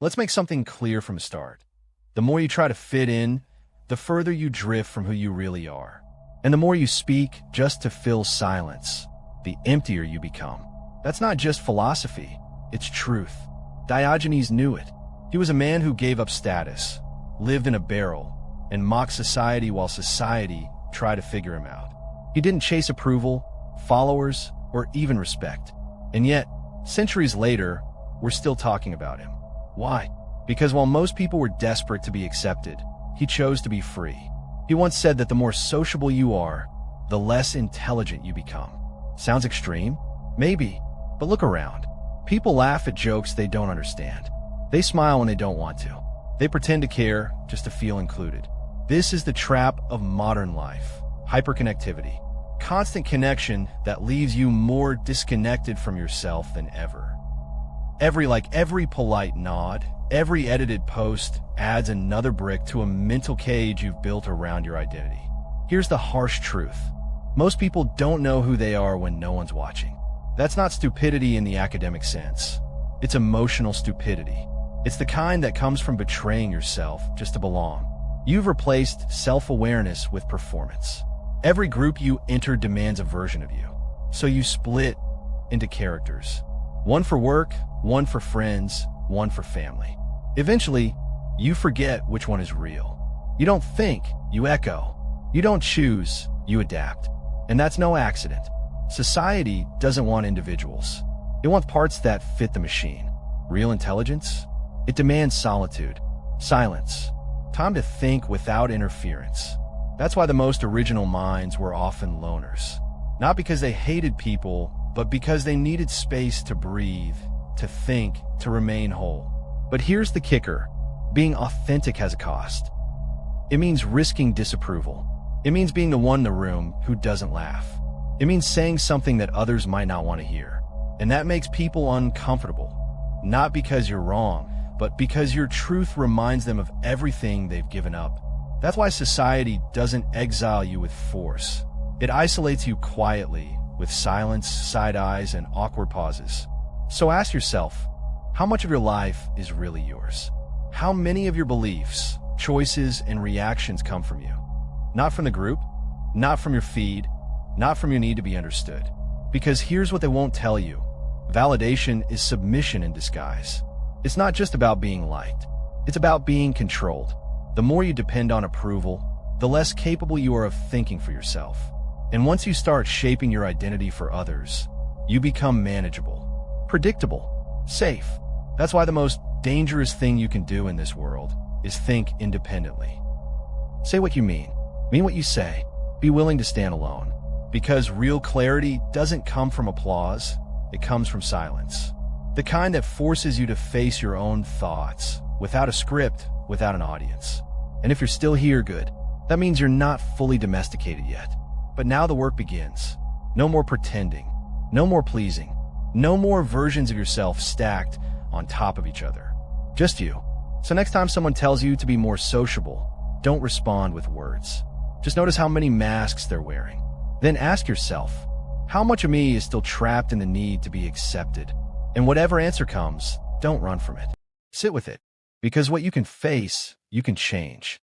Let's make something clear from the start. The more you try to fit in, the further you drift from who you really are. And the more you speak just to fill silence, the emptier you become. That's not just philosophy, it's truth. Diogenes knew it. He was a man who gave up status, lived in a barrel, and mocked society while society tried to figure him out. He didn't chase approval, followers, or even respect. And yet, centuries later, we're still talking about him. Why? Because while most people were desperate to be accepted, he chose to be free. He once said that the more sociable you are, the less intelligent you become. Sounds extreme? Maybe. But look around. People laugh at jokes they don't understand. They smile when they don't want to. They pretend to care just to feel included. This is the trap of modern life. Hyperconnectivity. Constant connection that leaves you more disconnected from yourself than ever. Every polite nod, every edited post adds another brick to a mental cage you've built around your identity. Here's the harsh truth. Most people don't know who they are when no one's watching. That's not stupidity in the academic sense. It's emotional stupidity. It's the kind that comes from betraying yourself just to belong. You've replaced self-awareness with performance. Every group you enter demands a version of you. So you split into characters. One for work, one for friends, one for family. Eventually, you forget which one is real. You don't think, you echo. You don't choose, you adapt. And that's no accident. Society doesn't want individuals. It wants parts that fit the machine. Real intelligence? It demands solitude, silence, time to think without interference. That's why the most original minds were often loners. Not because they hated people, but because they needed space to breathe, to think, to remain whole. But here's the kicker. Being authentic has a cost. It means risking disapproval. It means being the one in the room who doesn't laugh. It means saying something that others might not want to hear. And that makes people uncomfortable. Not because you're wrong, but because your truth reminds them of everything they've given up. That's why society doesn't exile you with force. It isolates you quietly, with silence, side eyes, and awkward pauses. So ask yourself, how much of your life is really yours? How many of your beliefs, choices, and reactions come from you? Not from the group, not from your feed, not from your need to be understood. Because here's what they won't tell you. Validation is submission in disguise. It's not just about being liked. It's about being controlled. The more you depend on approval, the less capable you are of thinking for yourself. And once you start shaping your identity for others, you become manageable, predictable, safe. That's why the most dangerous thing you can do in this world is think independently. Say what you mean what you say, be willing to stand alone. Because real clarity doesn't come from applause, it comes from silence. The kind that forces you to face your own thoughts, without a script, without an audience. And if you're still here, good. That means you're not fully domesticated yet. But now the work begins. No more pretending. No more pleasing. No more versions of yourself stacked on top of each other. Just you. So next time someone tells you to be more sociable, don't respond with words. Just notice how many masks they're wearing. Then ask yourself, how much of me is still trapped in the need to be accepted? And whatever answer comes, don't run from it. Sit with it. Because what you can face, you can change.